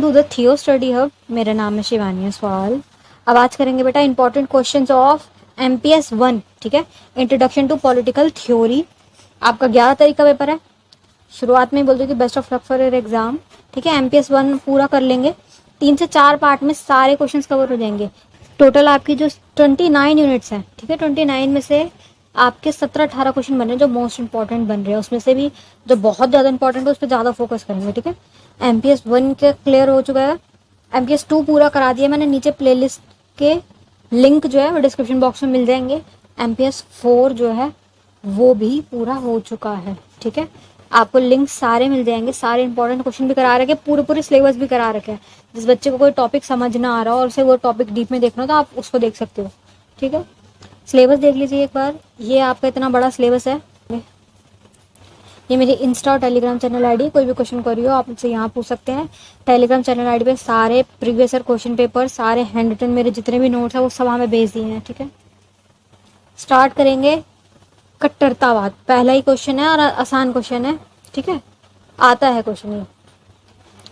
To the थियो study hub. मेरा नाम है शिवानी असवाल। अब आज करेंगे बेटा इंपॉर्टेंट क्वेश्चंस ऑफ MPS 1, ठीक है, इंट्रोडक्शन टू पॉलिटिकल थ्योरी। आपका 11 तारीख का पेपर है। शुरुआत में ही बोल दूँ कि best of luck for your exam, ठीक है। MPS 1 पूरा कर लेंगे, 3 से 4 पार्ट में सारे क्वेश्चंस कवर हो जाएंगे। टोटल आपकी जो 29 यूनिट्स हैं, ठीक है, 29 में से आपके 17-18 क्वेश्चन बन रहे हैं जो मोस्ट इंपॉर्टेंट बन रहे हैं। उसमें से भी जो बहुत ज़्यादा इंपॉर्टेंट है उस पर ज़्यादा फोकस करेंगे, ठीक है। MPS 1 के क्लियर हो चुका है, MPS 2 पूरा करा दिया मैंने। नीचे प्लेलिस्ट के लिंक जो है वो डिस्क्रिप्शन बॉक्स में मिल जाएंगे। MPS 4 जो है वो भी पूरा हो चुका है, ठीक है। आपको लिंक सारे मिल जाएंगे, सारे इंपॉर्टेंट क्वेश्चन भी करा रखे, पूरे सिलेबस भी करा रखे हैं। जिस बच्चे को कोई टॉपिक समझ ना आ रहा हो और उसे वो टॉपिक डीप में देखना हो तो आप उसको देख सकते हो, ठीक है। सिलेबस देख लीजिए एक बार। ये आपका इतना बड़ा सिलेबस है। ये मेरी इंस्टा और टेलीग्राम चैनल आईडी, कोई भी क्वेश्चन करियो आप मुझसे यहाँ पूछ सकते हैं। टेलीग्राम चैनल आईडी पे सारे प्रीवियस ईयर क्वेश्चन पेपर, सारे हैंड रिटन मेरे जितने भी नोट्स हैं वो सब हमें भेज दिए हैं, ठीक है। स्टार्ट करेंगे कट्टरतावाद। पहला ही क्वेश्चन है और आसान क्वेश्चन है, ठीक है, आता है क्वेश्चन ये।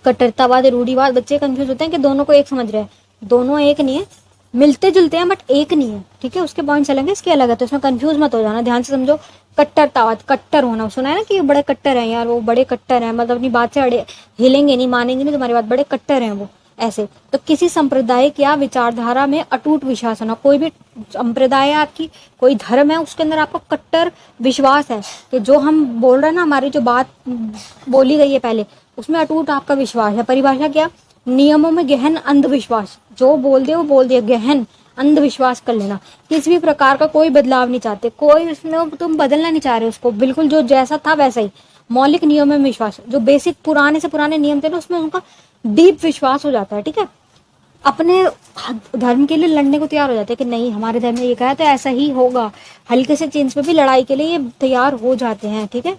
कट्टरतावाद, रूढ़िवाद। बच्चे कंफ्यूज होते हैं कि दोनों को एक समझ रहे हैं। दोनों एक नहीं है, मिलते जुलते हैं बट एक नहीं है, ठीक है। उसके पॉइंट्स अलग है, इसके अलग है, तो इसमें कंफ्यूज मत हो जाना, ध्यान से समझो। कट्टरतावाद, कट्टर होना, सुना है ना कि ये बड़े कट्टर हैं यार, वो बड़े कट्टर हैं, मतलब अपनी बात से अड़े हिलेंगे नहीं, मानेंगे नहीं तुम्हारी बात, बड़े कट्टर हैं वो, ऐसे। तो किसी संप्रदाय या विचारधारा में अटूट विश्वास होना। कोई भी संप्रदाय आपकी, कोई धर्म है, उसके अंदर आपका कट्टर विश्वास है कि जो हम बोल रहे हैं ना, हमारी जो बात बोली गई है पहले, उसमें अटूट आपका विश्वास है। परिभाषा क्या? नियमों में गहन अंधविश्वास। जो बोल दे वो बोल दिया, गहन अंधविश्वास कर लेना। किसी भी प्रकार का कोई बदलाव नहीं चाहते, कोई उसमें तुम बदलना नहीं चाह रहे उसको, बिल्कुल जो जैसा था वैसा ही। मौलिक नियमों में विश्वास, जो बेसिक पुराने से पुराने नियम थे ना उसमें उनका डीप विश्वास हो जाता है, ठीक है। अपने धर्म के लिए लड़ने को तैयार हो जाते हैं कि नहीं हमारे धर्म में ये कहा तो ऐसा ही होगा। हल्के से चेंज पे भी लड़ाई के लिए ये तैयार हो जाते हैं, ठीक है।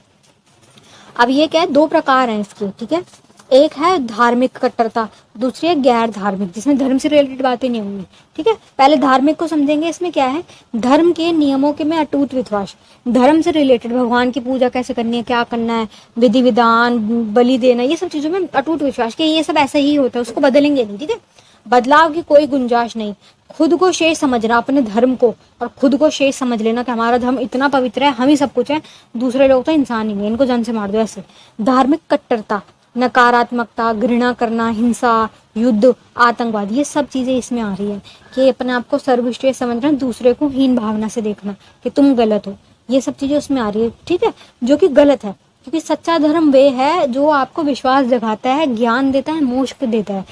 अब ये क्या है, 2 प्रकार हैं इसके, ठीक है। एक है धार्मिक कट्टरता, दूसरी है गैर धार्मिक, जिसमें धर्म से रिलेटेड बातें नहीं होंगी, ठीक है। पहले धार्मिक को समझेंगे। इसमें क्या है, धर्म के नियमों के में अटूट विश्वास। धर्म से रिलेटेड, भगवान की पूजा कैसे करनी है, क्या करना है, विधि विधान, बलि देना, ये सब चीजों में अटूट विश्वास कि ये सब ऐसा ही होता है, उसको बदलेंगे नहीं, ठीक है। बदलाव की कोई गुंजाइश नहीं। खुद को शेष समझना, अपने धर्म को और खुद को शेष समझ लेना कि हमारा धर्म इतना पवित्र है, हम ही सब कुछ है, दूसरे लोग तो इंसान ही नहीं, इनको जान से मार दो, ऐसे। धार्मिक कट्टरता, नकारात्मकता, घृणा करना, हिंसा, युद्ध, आतंकवाद, ये सब चीजें इसमें आ रही है कि अपने आप को सर्वश्रेष्ठ समझना, दूसरे को हीन भावना से देखना कि तुम गलत हो, ये सब चीजें उसमें आ रही है, ठीक है, जो कि गलत है। क्योंकि सच्चा धर्म वे है जो आपको विश्वास जगाता है, ज्ञान देता है, मोक्ष देता है,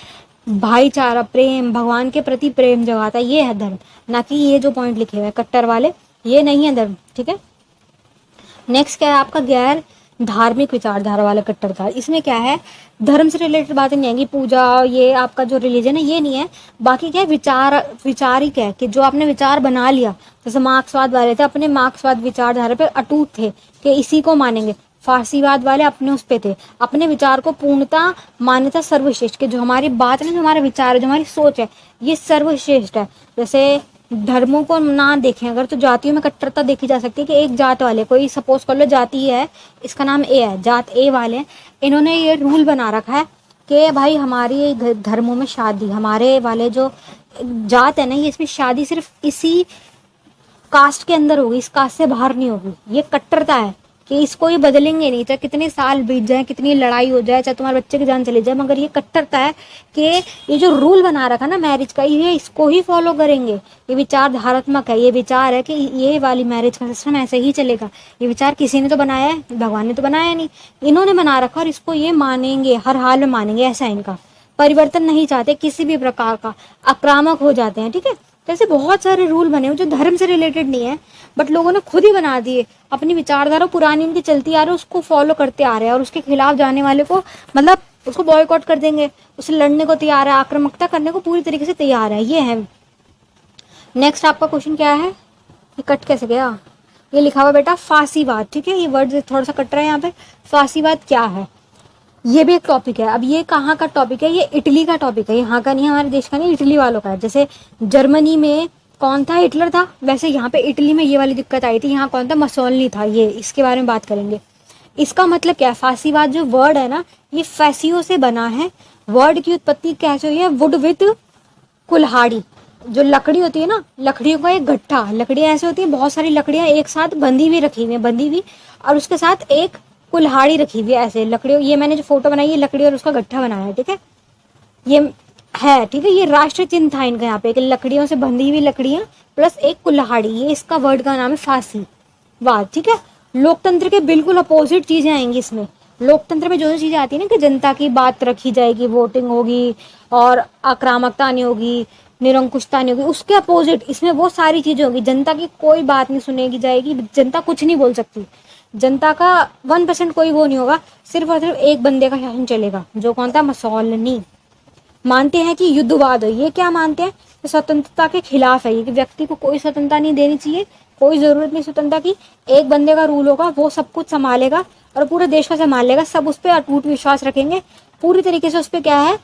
भाईचारा, प्रेम, भगवान के प्रति प्रेम जगाता है, ये है धर्म। ना कि ये जो पॉइंट लिखे हुए हैं कट्टर वाले, ये नहीं है धर्म, ठीक है। नेक्स्ट क्या है आपका, गैर धार्मिक विचारधारा वाला कट्टरता। इसमें क्या है, धर्म से रिलेटेड बातें नहीं आएंगी, पूजा, ये आपका जो रिलीजन है ये नहीं है। बाकी क्या है, विचारिक है कि जो आपने विचार बना लिया, जैसे मार्क्सवाद वाले थे, अपने मार्क्सवाद विचारधारा पे अटूट थे कि इसी को मानेंगे। फारसीवाद वाले अपने उस पे थे, अपने विचार को पूर्णता मान्यता सर्वश्रेष्ठ के, जो हमारी बात है ना, जो हमारा विचार है, जो हमारी सोच है, ये सर्वश्रेष्ठ है। जैसे धर्मों को ना देखें अगर, तो जातियों में कट्टरता देखी जा सकती है कि एक जात वाले, कोई सपोज कर लो जाति है, इसका नाम ए है, जात ए वाले, इन्होंने ये रूल बना रखा है कि भाई हमारी धर्मों में शादी, हमारे वाले जो जात है ना, ये इसमें शादी सिर्फ इसी कास्ट के अंदर होगी, इस कास्ट से बाहर नहीं होगी। ये कट्टरता है कि इसको ये बदलेंगे नहीं, चाहे कितने साल बीत जाए, कितनी लड़ाई हो जाए, चाहे तुम्हारे बच्चे की जान चली जाए, मगर ये कट्टरता है कि ये जो रूल बना रखा ना मैरिज का, ये इसको ही फॉलो करेंगे। ये विचार धारात्मक है, ये विचार है कि ये वाली मैरिज का सिस्टम ऐसे ही चलेगा। ये विचार किसी ने तो बनाया है, भगवान ने तो बनाया नहीं, इन्होंने बना रखा और इसको ये मानेंगे, हर हाल में मानेंगे, ऐसा है इनका। परिवर्तन नहीं चाहते किसी भी प्रकार का, आक्रामक हो जाते हैं, ठीक है। जैसे बहुत सारे रूल बने हुए जो धर्म से रिलेटेड नहीं है, बट लोगों ने खुद ही बना दिए, अपनी विचारधारा पुरानी उनकी चलती आ रही है, उसको फॉलो करते आ रहे हैं, और उसके खिलाफ जाने वाले को मतलब उसको बॉयकॉट कर देंगे, उससे लड़ने को तैयार है, आक्रामकता करने को पूरी तरीके से तैयार है, ये है। नेक्स्ट आपका क्वेश्चन क्या है, ये कट कैसे गया, ये लिखा हुआ बेटा फांसीवाद, ठीक है। ये वर्ड थोड़ा सा कट रहा है यहाँ पे। फांसीवाद क्या है, ये भी एक टॉपिक है। अब ये कहाँ का टॉपिक है, ये इटली का टॉपिक है, यहाँ का नहीं, हमारे देश का नहीं, इटली वालों का है। जैसे जर्मनी में कौन था, हिटलर था, वैसे यहाँ पे इटली में ये वाली दिक्कत आई थी। यहाँ कौन था, मसोलिनी था। ये इसके बारे में बात करेंगे। इसका मतलब क्या है, फांसीवाद जो वर्ड है ना, ये फैसियो से बना है वर्ड की उत्पत्ति कैसे हुई है? वुड विद कुल्हाड़ी। जो लकड़ी होती है ना, लकड़ियों का एक गट्ठा, लकड़ियां ऐसे होती है, बहुत सारी लकड़ियां एक साथ बंधी हुई रखी हुई है, बंधी हुई, और उसके साथ एक कुल्हाड़ी रखी हुई है ऐसे लकड़ियों। ये मैंने जो फोटो बनाई है लकड़ी और उसका गट्ठा बनाया है, ठीक है, ये है, ठीक है। ये राष्ट्रीय चिन्ह था इनका यहाँ पे, कि लकड़ियों से बंधी हुई लकड़ियां प्लस एक कुल्हाड़ी, ये इसका वर्ड का नाम है फांसी वाद, ठीक है। लोकतंत्र के बिल्कुल अपोजिट चीजें आएंगी इसमें। लोकतंत्र में जो जो चीजें आती है ना, कि जनता की बात रखी जाएगी, वोटिंग होगी और आक्रामकता नहीं होगी, निरंकुशता नहीं होगी, उसके अपोजिट इसमें वो सारी चीजें होगी। जनता की कोई बात नहीं सुनेगी जाएगी, जनता कुछ नहीं बोल सकती, जनता का 1% कोई वो नहीं होगा, सिर्फ और सिर्फ एक बंदे का शासन चलेगा, जो कौन था? मसौलनी। मानते हैं कि युद्धवाद है, ये क्या मानते हैं? तो स्वतंत्रता के खिलाफ है ये, कि व्यक्ति को कोई स्वतंत्रता नहीं देनी चाहिए, कोई जरूरत नहीं स्वतंत्रता की, एक बंदे का रूल होगा, वो सब कुछ संभालेगा और पूरे देश को संभाल लेगा, सब उस पर अटूट विश्वास रखेंगे, पूरी तरीके से उस पर क्या है,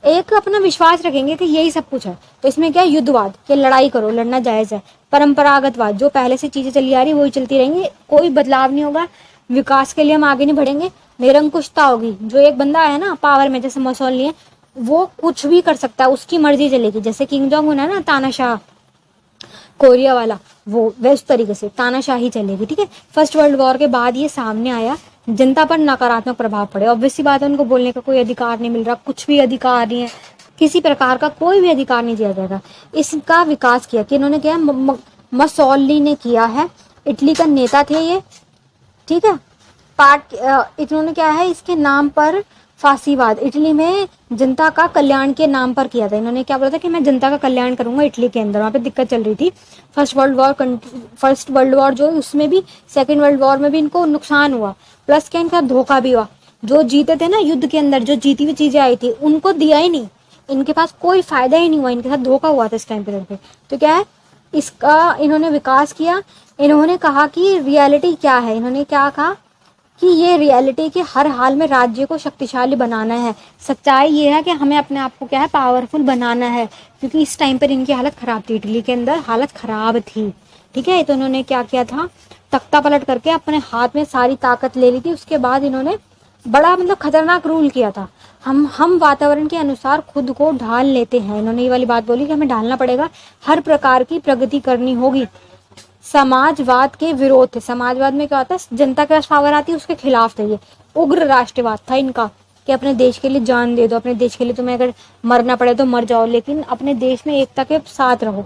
एक अपना विश्वास रखेंगे कि यही सब कुछ है। तो इसमें क्या है? युद्धवाद, कि लड़ाई करो, लड़ना जायज है। परंपरागतवाद, जो पहले से चीजें चली आ रही वही चलती रहेंगी, कोई बदलाव नहीं होगा, विकास के लिए हम आगे नहीं बढ़ेंगे। निरंकुशता होगी, जो एक बंदा है ना पावर में, जैसे मसौलनी है, वो कुछ भी कर सकता है, उसकी मर्जी चलेगी, जैसे किंग जोंग उन है ना, तानाशाह कोरिया वाला, वो वैसे तरीके से तानाशाही चलेगी, ठीक है। फर्स्ट वर्ल्ड वॉर के बाद ये सामने आया, जनता पर नकारात्मक प्रभाव पड़े, ऑब्वियस सी बात है, उनको बोलने का कोई अधिकार नहीं मिल रहा, कुछ भी अधिकार नहीं है, किसी प्रकार का कोई भी अधिकार नहीं दिया जाएगा। इसका विकास किया कि इन्होंने किया, मसौली ने किया है, इटली का नेता थे ये, ठीक है। इन्होंने क्या है, इसके नाम पर फांसीवाद, इटली में जनता का कल्याण के नाम पर किया था। इन्होंने क्या बोला था कि मैं जनता का कल्याण करूंगा इटली के अंदर, वहां पे दिक्कत चल रही थी। फर्स्ट वर्ल्ड वॉर जो उसमें भी, सेकेंड वर्ल्ड वॉर में भी इनको नुकसान हुआ, प्लस क्या इनका धोखा भी हुआ। जो जीते थे ना युद्ध के अंदर, जो जीती हुई चीजें आई थी उनको दिया ही नहीं, इनके पास कोई फायदा ही नहीं हुआ, इनके साथ धोखा हुआ था इस टाइम पीरियड पे। तो क्या है, इसका इन्होंने विकास किया। इन्होंने कहा कि रियलिटी क्या है, इन्होंने क्या कहा कि ये रियलिटी के हर हाल में राज्य को शक्तिशाली बनाना है। सच्चाई ये है कि हमें अपने आप को क्या है, पावरफुल बनाना है, क्योंकि इस टाइम पर इनकी हालत खराब थी, इटली के अंदर हालत खराब थी, ठीक है। तो इन्होंने क्या किया था, तख्ता पलट करके अपने हाथ में सारी ताकत ले ली थी। उसके बाद इन्होंने बड़ा मतलब खतरनाक रूल किया था। हम वातावरण के अनुसार खुद को ढाल लेते हैं, इन्होंने ये वाली बात बोली कि हमें ढालना पड़ेगा, हर प्रकार की प्रगति करनी होगी। समाजवाद के विरोध थे, समाजवाद में क्या होता है, जनता के पास पावर आती है उसके खिलाफ थे ये। उग्र राष्ट्रवाद था इनका, कि अपने देश के लिए जान दे दो, अपने देश के लिए तुम्हें अगर मरना पड़े तो मर जाओ, लेकिन अपने देश में एकता के साथ रहो,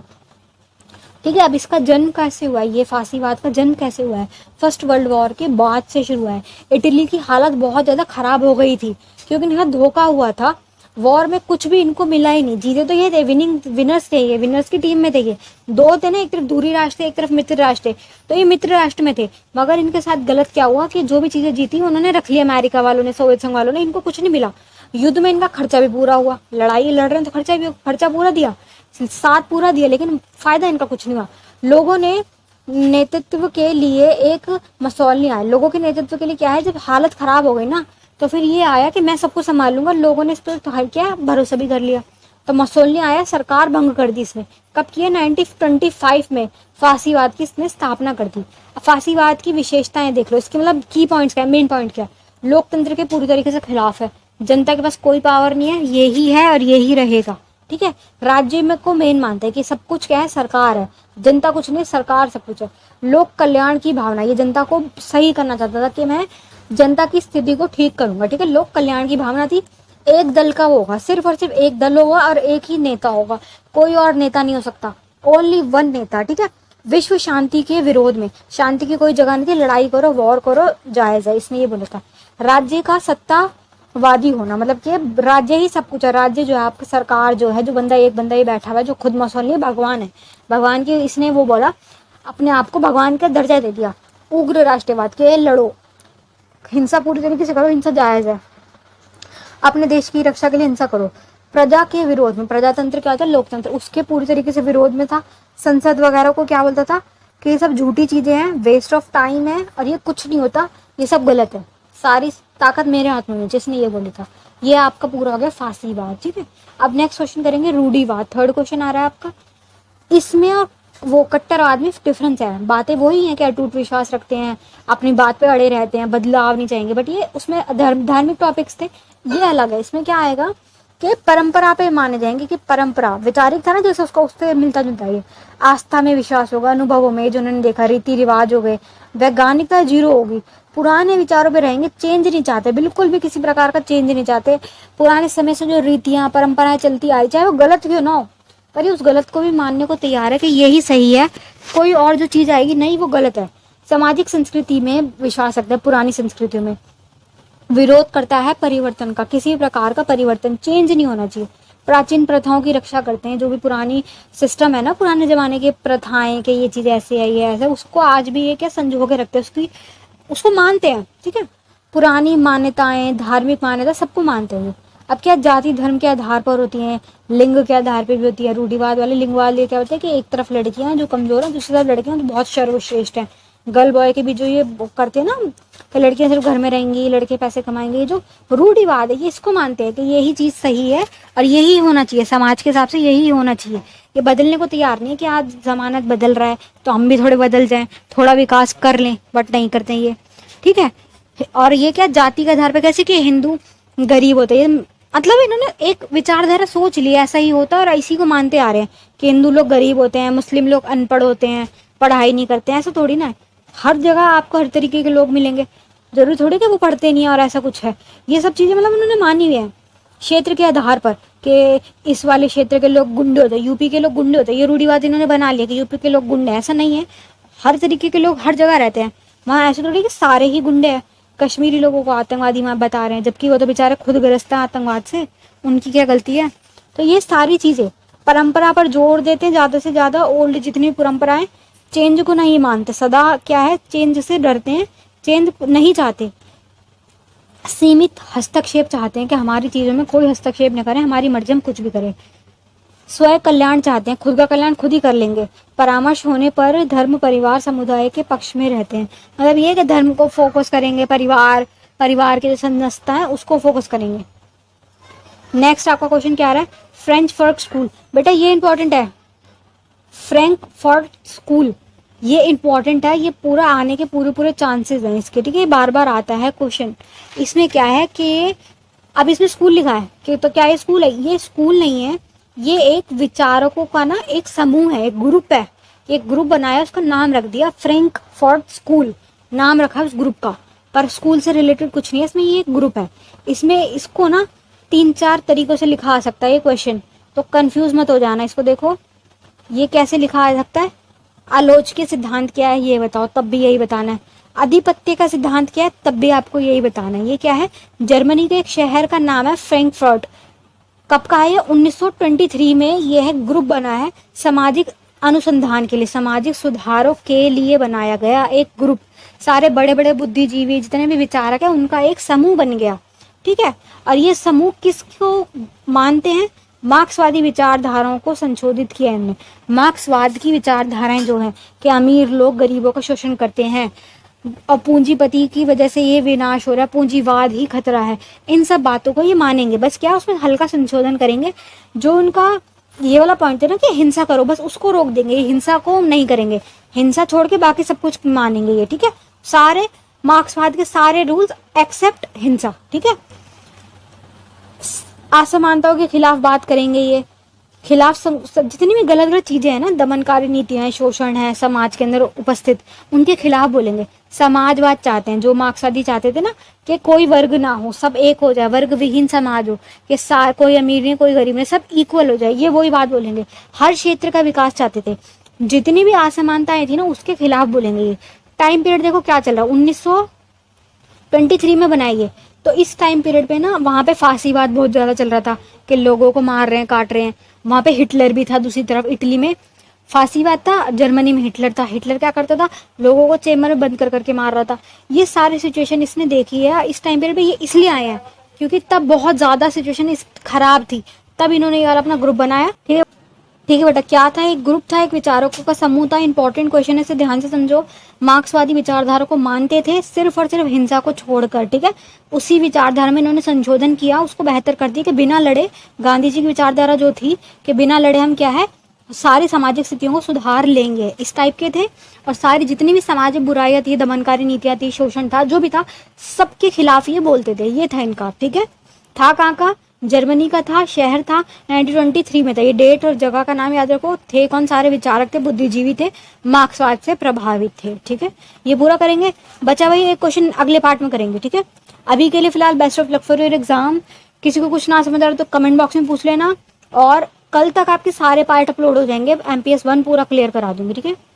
ठीक है। अब इसका जन्म कैसे हुआ है, ये फांसीवाद का जन्म कैसे हुआ है? फर्स्ट वर्ल्ड वॉर के बाद से शुरू हुआ है। इटली की हालत बहुत ज्यादा खराब हो गई थी, क्योंकि इनका धोखा हुआ था, वॉर में कुछ भी इनको मिला ही नहीं। जीते तो ये थे, विनर्स थे, ये विनर्स की टीम में थे। ये दो थे ना, एक तरफ दूरी राष्ट्र एक तरफ मित्र राष्ट्र, तो ये मित्र राष्ट्र में थे। मगर इनके साथ गलत क्या हुआ कि जो भी चीजें जीती उन्होंने रख लिया, अमेरिका वालों ने, सोवियत संघ वालों ने, इनको कुछ नहीं मिला। युद्ध में इनका खर्चा भी पूरा हुआ, लड़ाई लड़ रहे हैं तो खर्चा पूरा दिया, साथ पूरा दिया, लेकिन फायदा इनका कुछ नहीं हुआ। लोगों ने नेतृत्व के लिए एक मसौलनी आया, लोगों के नेतृत्व के लिए क्या है, जब हालत खराब हो गई ना, तो फिर ये आया कि मैं सबको संभाल लूंगा। लोगों ने इस पर तो क्या भरोसा भी कर लिया, तो मसौलनी आया, सरकार भंग कर दी इसने। कब किया? 1925 में फांसीवाद की इसने स्थापना कर दी। फांसीवाद की विशेषताएं देख लो, इसके मतलब की पॉइंट्स क्या है, मेन पॉइंट क्या है, लोकतंत्र के पूरी तरीके से खिलाफ है, जनता के पास कोई पावर नहीं है, यही है और यही रहेगा, ठीक है। राज्य में को मेन मानते हैं कि सब कुछ क्या है, सरकार है, जनता कुछ नहीं, सरकार सब कुछ है। लोक कल्याण की भावना, ये जनता को सही करना चाहता था कि मैं जनता की स्थिति को ठीक करूंगा, ठीक है। लोक कल्याण की भावना थी। एक दल का वो होगा, सिर्फ और सिर्फ एक दल होगा और एक ही नेता होगा, कोई और नेता नहीं हो सकता, ओनली वन नेता, ठीक है। विश्व शांति के विरोध में, शांति की कोई जगह नहीं थी, लड़ाई करो, वॉर करो, जायज है, इसने ये बोला था। राज्य का सत्तावादी होना, मतलब कि राज्य ही सब कुछ है, राज्य जो है आपकी सरकार जो है, जो एक बंदा ही बैठा हुआ है, जो खुद मसौलनी भगवान है, भगवान की, इसने वो बोला, अपने आप को भगवान का दर्जा दे दिया। उग्र राष्ट्रवाद के लड़ो, हिंसा पूरी तरीके से करो, हिंसा जायज है, अपने देश की रक्षा के लिए हिंसा करो। प्रजा के विरोध में, प्रजातंत्र क्या होता है, लोकतंत्र, उसके पूरी तरीके से विरोध में था। संसद वगैरह को क्या बोलता था कि ये सब झूठी चीजें हैं, वेस्ट ऑफ टाइम है और ये कुछ नहीं होता, ये सब गलत है, सारी ताकत मेरे हाथ में है, जिसने ये बोला था। ये आपका पूरा हो गया फांसीवाद, ठीक है। अब नेक्स्ट क्वेश्चन करेंगे रूढ़िवाद, थर्ड क्वेश्चन आ रहा है आपका। इसमें और वो कट्टरवाद में डिफरेंस है, बातें वही हैं कि अटूट विश्वास रखते हैं, अपनी बात पे अड़े रहते हैं, बदलाव नहीं चाहेंगे, बट ये उसमें धार्मिक टॉपिक्स थे, ये अलग है। इसमें क्या आएगा कि परंपरा पे माने जाएंगे, कि परंपरा विचारिक था ना जैसे उसका उससे मिलता जुलता है। आस्था में विश्वास होगा, अनुभवों में जो उन्होंने देखा, रीति रिवाज हो गए, वैज्ञानिकता जीरो होगी, पुराने विचारों पे रहेंगे, चेंज नहीं चाहते, बिल्कुल भी किसी प्रकार का चेंज नहीं चाहते। पुराने समय से जो रीतियां परंपराएं चलती आई, चाहे वो गलत क्यों ना हो, पर ये उस गलत को भी मानने को तैयार है कि यही सही है, कोई और जो चीज आएगी नहीं वो गलत है। सामाजिक संस्कृति में विश्वास रखता है, पुरानी संस्कृतियों में विरोध करता है परिवर्तन का, किसी भी प्रकार का परिवर्तन, चेंज नहीं होना चाहिए। प्राचीन प्रथाओं की रक्षा करते हैं, जो भी पुरानी सिस्टम है ना, पुराने जमाने की प्रथाएं कि ये चीज ऐसे है, ये ऐसे, उसको आज भी ये क्या संजो के रखते हैं, उसको मानते हैं, ठीक है। पुरानी मान्यताएं, धार्मिक मान्यता सबको मानते हैं। अब क्या जाति धर्म के आधार पर होती हैं, लिंग के आधार पर भी होती है। रूढ़िवाद वाले लिंगवाद ये क्या होता है कि एक तरफ लड़कियां जो कमजोर हैं, दूसरी तरफ लड़कियां जो बहुत सर्वश्रेष्ठ हैं। गर्ल बॉय के भी जो ये करते हैं ना कि लड़कियां सिर्फ घर में रहेंगी, लड़के पैसे कमाएंगे, ये जो रूढ़िवाद है ये इसको मानते हैं कि यही चीज सही है और यही होना चाहिए, समाज के हिसाब से यही होना चाहिए। ये बदलने को तैयार नहीं है कि आज जमाना बदल रहा है तो हम भी थोड़े बदल जाएं, थोड़ा विकास कर लें, बट नहीं करते ये, ठीक है। और ये क्या जाति के आधार पर, कैसे कि हिंदू गरीब होते हैं, मतलब इन्होंने एक विचारधारा सोच ली ऐसा ही होता है और इसी को मानते आ रहे हैं कि हिंदू लोग गरीब होते हैं, मुस्लिम लोग अनपढ़ होते हैं, पढ़ाई नहीं करते हैं। ऐसा थोड़ी ना है, हर जगह आपको हर तरीके के लोग मिलेंगे, जरूरी थोड़ी कि वो पढ़ते नहीं है और ऐसा कुछ है। ये सब चीजें मतलब उन्होंने मानी हुई है क्षेत्र के आधार पर कि इस वाले क्षेत्र के लोग गुंडे होते हैं, यूपी के लोग गुंडे होते हैं, ये रूढ़िवाद इन्होंने बना लिया कि यूपी के लोग गुंडे। ऐसा नहीं है, हर तरीके के लोग हर जगह रहते हैं वहाँ, ऐसे थोड़ी कि सारे ही गुंडे हैं। कश्मीरी लोगों को आतंकवादी वहाँ बता रहे हैं, जबकि वो तो बेचारे खुद ग्रस्त हैं आतंकवाद से, उनकी क्या गलती है। तो ये सारी चीजें परंपरा पर जोर देते हैं ज्यादा से ज्यादा। ओल्ड जितनी परंपराएं, चेंज को नहीं मानते, सदा क्या है चेंज से डरते हैं, चेंज नहीं चाहते, सीमित हस्तक्षेप चाहते हैं कि हमारी चीजों में कोई हस्तक्षेप न करें, हमारी मर्जी हम कुछ भी करें। स्वयं कल्याण चाहते हैं, खुद का कल्याण खुद ही कर लेंगे। परामर्श होने पर धर्म परिवार समुदाय के पक्ष में रहते हैं, मतलब ये कि धर्म को फोकस करेंगे, परिवार के जो संस्था है उसको फोकस करेंगे। नेक्स्ट आपका क्वेश्चन क्या आ रहा है, फ्रेंकफर्ट स्कूल। बेटा ये इंपॉर्टेंट है, फ्रैंकफर्ट स्कूल ये इंपॉर्टेंट है, ये पूरा आने के पूरे चांसेस हैं इसके, ठीक है। ये बार बार आता है क्वेश्चन। इसमें क्या है कि अब इसमें स्कूल लिखा है कि तो क्या ये स्कूल है, ये स्कूल नहीं है, ये एक विचारकों का ना एक समूह है, एक ग्रुप है, एक ग्रुप बनाया, उसका नाम रख दिया फ्रैंकफर्ट स्कूल, नाम रखा उस ग्रुप का, पर स्कूल से रिलेटेड कुछ नहीं है इसमें, ये एक ग्रुप है। इसमें इसको ना 3-4 तरीकों से लिखा आ सकता है ये क्वेश्चन, तो कंफ्यूज मत हो जाना। इसको देखो ये कैसे लिखा आ सकता है, आलोचकीय सिद्धांत क्या है ये बताओ, तब भी यही बताना है। आधिपत्य का सिद्धांत क्या है, तब भी आपको यही बताना है। ये क्या है, जर्मनी के एक शहर का नाम है फ्रैंकफर्ट। कब का है ये, 1923 में यह ग्रुप बना है, सामाजिक अनुसंधान के लिए, सामाजिक सुधारों के लिए बनाया गया एक ग्रुप। सारे बड़े बड़े बुद्धिजीवी जितने भी विचारक है उनका एक समूह बन गया, ठीक है। और ये समूह किसको मानते हैं, मार्क्सवादी विचारधाराओं को संशोधित किया है इनने। मार्क्सवाद की विचारधाराएं जो है कि अमीर लोग गरीबों का शोषण करते हैं और पूंजीपति की वजह से ये विनाश हो रहा है, पूंजीवाद ही खतरा है, इन सब बातों को ये मानेंगे। बस क्या उसमें हल्का संशोधन करेंगे, जो उनका ये वाला पॉइंट है ना कि हिंसा करो, बस उसको रोक देंगे, हिंसा को नहीं करेंगे, हिंसा छोड़ के बाकी सब कुछ मानेंगे ये, ठीक है। सारे मार्क्सवाद के सारे रूल्स एक्सेप्ट हिंसा, ठीक है। असमानताओं के खिलाफ बात करेंगे, ये खिलाफ जितनी भी गलत गलत चीजें हैं ना, दमनकारी नीतियां, शोषण है समाज के अंदर उपस्थित, उनके खिलाफ बोलेंगे। समाजवाद चाहते हैं, जो मार्क्सवादी चाहते थे ना कि कोई वर्ग ना हो, सब एक हो जाए, वर्ग विहीन समाज हो, कि कोई अमीर नहीं कोई गरीब नहीं, सब इक्वल हो जाए, ये वही बात बोलेंगे। हर क्षेत्र का विकास चाहते थे, जितनी भी असमानताएं थी ना उसके खिलाफ बोलेंगे ये। टाइम पीरियड देखो क्या चल रहा है, 1923 में बनाई है, तो इस टाइम पीरियड पे ना वहां पे फांसीवाद बहुत ज्यादा चल रहा था कि लोगों को मार रहे हैं, काट रहे हैं। वहां पे हिटलर भी था, दूसरी तरफ इटली में फांसीवाद था, जर्मनी में हिटलर था। हिटलर क्या करता था, लोगों को चेम्बर में बंद कर करके मार रहा था। ये सारी सिचुएशन इसने देखी है इस टाइम पीरियड पे, ये इसलिए आए हैं क्योंकि तब बहुत ज्यादा सिचुएशन खराब थी, तब इन्होंने यार अपना ग्रुप बनाया, ठीक है। ठीक है बेटा, क्या था, एक ग्रुप था, एक विचारकों का समूह था। इंपॉर्टेंट क्वेश्चन है, इसे ध्यान से समझो। मार्क्सवादी विचारधारा को मानते थे, सिर्फ और सिर्फ हिंसा को छोड़कर, ठीक है। उसी विचारधारा में इन्होंने संशोधन किया, उसको बेहतर कर दिया कि बिना लड़े, गांधी जी की विचारधारा जो थी कि बिना लड़े हम क्या है सारी सामाजिक स्थितियों को सुधार लेंगे, इस टाइप के थे। और सारी जितनी भी सामाजिक बुराइयां थी, दमनकारी नीतियां थी, शोषण था, जो भी था, सबके खिलाफ ये बोलते थे, ये था इनका, ठीक है। था कहाँ का, जर्मनी का था, शहर था, 1923 में था। ये डेट और जगह का नाम याद रखो। थे कौन? सारे विचारक थे, बुद्धिजीवी थे, मार्क्सवाद से प्रभावित थे। ठीक है, ये पूरा करेंगे। बचा भाई एक क्वेश्चन अगले पार्ट में करेंगे। ठीक है, अभी के लिए फिलहाल best of luck for your exam. किसी को कुछ ना समझ आ रहा तो कमेंट बॉक्स में पूछ लेना, और कल तक आपके सारे पार्ट अपलोड हो जाएंगे। MPS 1 पूरा क्लियर करा दूंगी। ठीक है।